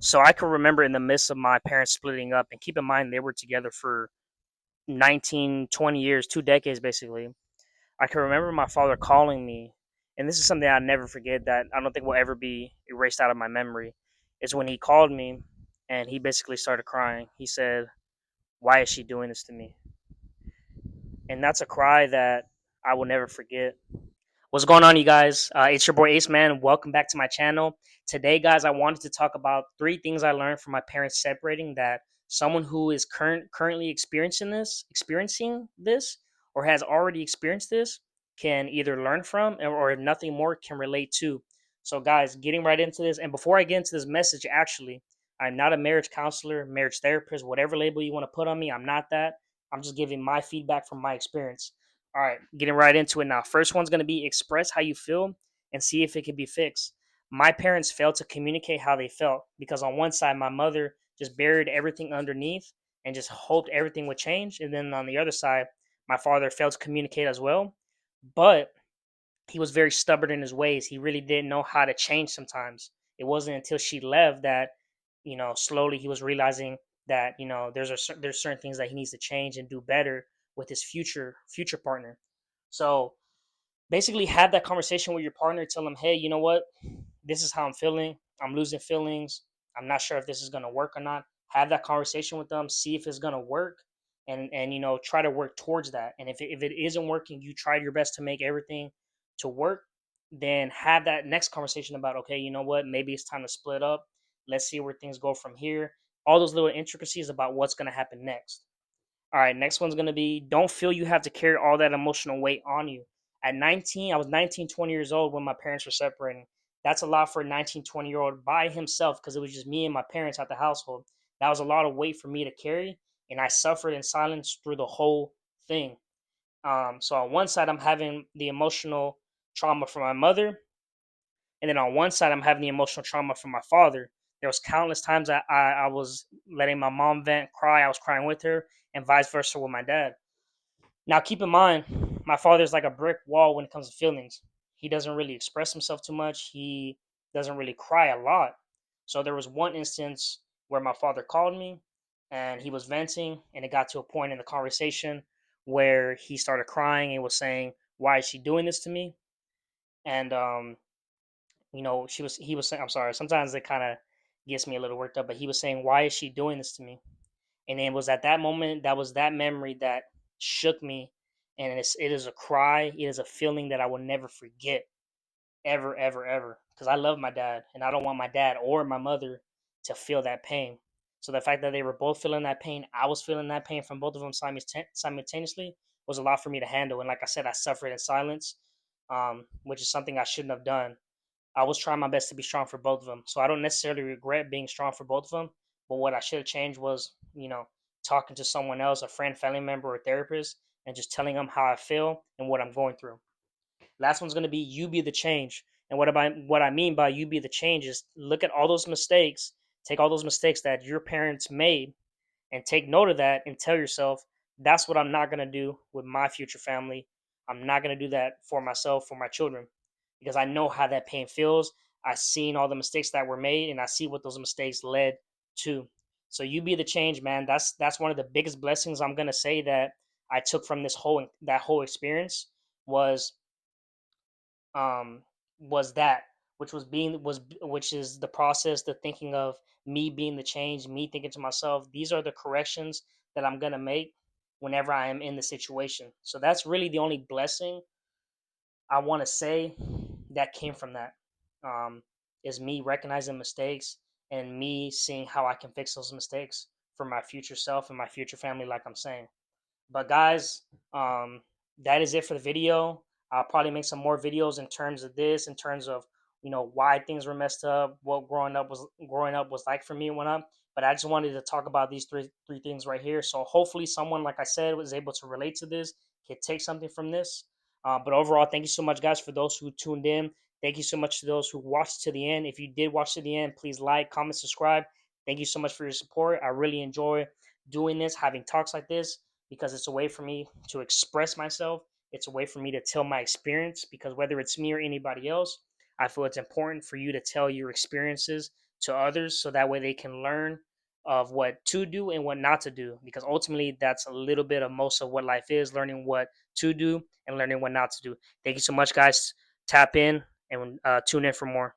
So I can remember in the midst of my parents splitting up, and keep in mind they were together for 19, 20 years, 2 decades basically. I can remember my father calling me, and this is something I never forget that I don't think will ever be erased out of my memory. Is when he called me and he basically started crying. He said, "Why is she doing this to me?" And that's a cry that I will never forget. What's going on, you guys? It's your boy Ace Man. Welcome back to my channel. Today, guys, I wanted to talk about 3 things I learned from my parents separating that someone who is currently experiencing this, or has already experienced this can either learn from, or if nothing more, can relate to. So, guys, getting right into this, and before I get into this message, actually, I'm not a marriage counselor, marriage therapist, whatever label you want to put on me. I'm not that. I'm just giving my feedback from my experience. All right, getting right into it now. First one's going to be express how you feel and see if it can be fixed. My parents failed to communicate how they felt because on one side, my mother just buried everything underneath and just hoped everything would change. And then on the other side, my father failed to communicate as well. But he was very stubborn in his ways. He really didn't know how to change sometimes. It wasn't until she left that, slowly he was realizing that, there's certain things that he needs to change and do better with his future partner. So basically have that conversation with your partner, tell them, hey, you know what? This is how I'm feeling. I'm losing feelings. I'm not sure if this is gonna work or not. Have that conversation with them, see if it's gonna work, and try to work towards that. And if it isn't working, you tried your best to make everything to work, then have that next conversation about, okay, you know what, maybe it's time to split up. Let's see where things go from here. All those little intricacies about what's gonna happen next. All right, next one's going to be don't feel you have to carry all that emotional weight on you. At 19, I was 19, 20 years old when my parents were separating. That's a lot for a 19, 20-year old by himself because it was just me and my parents at the household. That was a lot of weight for me to carry, and I suffered in silence through the whole thing. So on one side, I'm having the emotional trauma from my mother, and then on one side, I'm having the emotional trauma from my father. There was countless times I was letting my mom vent, cry. I was crying with her, and vice versa with my dad. Now, keep in mind, my father's like a brick wall when it comes to feelings. He doesn't really express himself too much. He doesn't really cry a lot. So there was one instance where my father called me and he was venting, and it got to a point in the conversation where he started crying and was saying, "Why is she doing this to me?" And he was saying, I'm sorry, sometimes it kind of gets me a little worked up, but he was saying, "Why is she doing this to me?" And it was at that moment, that was that memory that shook me. And it is a cry, it is a feeling that I will never forget, ever, ever, ever, because I love my dad and I don't want my dad or my mother to feel that pain. So the fact that they were both feeling that pain, I was feeling that pain from both of them simultaneously, was a lot for me to handle. And like I said, I suffered in silence, which is something I shouldn't have done. I was trying my best to be strong for both of them. So I don't necessarily regret being strong for both of them. But what I should have changed was, talking to someone else, a friend, family member, or therapist, and just telling them how I feel and what I'm going through. Last one's going to be you be the change. And what I mean by you be the change is look at all those mistakes, take all those mistakes that your parents made, and take note of that and tell yourself that's what I'm not going to do with my future family. I'm not going to do that for myself, for my children, because I know how that pain feels. I've seen all the mistakes that were made and I see what those mistakes led to. So you be the change, man. That's one of the biggest blessings I'm going to say that I took from that whole experience was um was that which is the process, the thinking of me being the change, me thinking to myself, these are the corrections that I'm gonna make whenever I am in the situation. So that's really the only blessing I want to say that came from that. Um, is me recognizing mistakes and me seeing how I can fix those mistakes for my future self and my future family, like I'm saying. But guys, that is it for the video. I'll probably make some more videos in terms of this, in terms of why things were messed up, what growing up was like for me and whatnot. But I just wanted to talk about these three things right here. So hopefully, someone, like I said, was able to relate to this, could take something from this. But overall, thank you so much, guys, for those who tuned in. Thank you so much to those who watched to the end. If you did watch to the end, please like, comment, subscribe. Thank you so much for your support. I really enjoy doing this, having talks like this, because it's a way for me to express myself. It's a way for me to tell my experience, because whether it's me or anybody else, I feel it's important for you to tell your experiences to others, so that way they can learn of what to do and what not to do, because ultimately that's a little bit of most of what life is, learning what to do and learning what not to do. Thank you so much, guys. Tap in and tune in for more.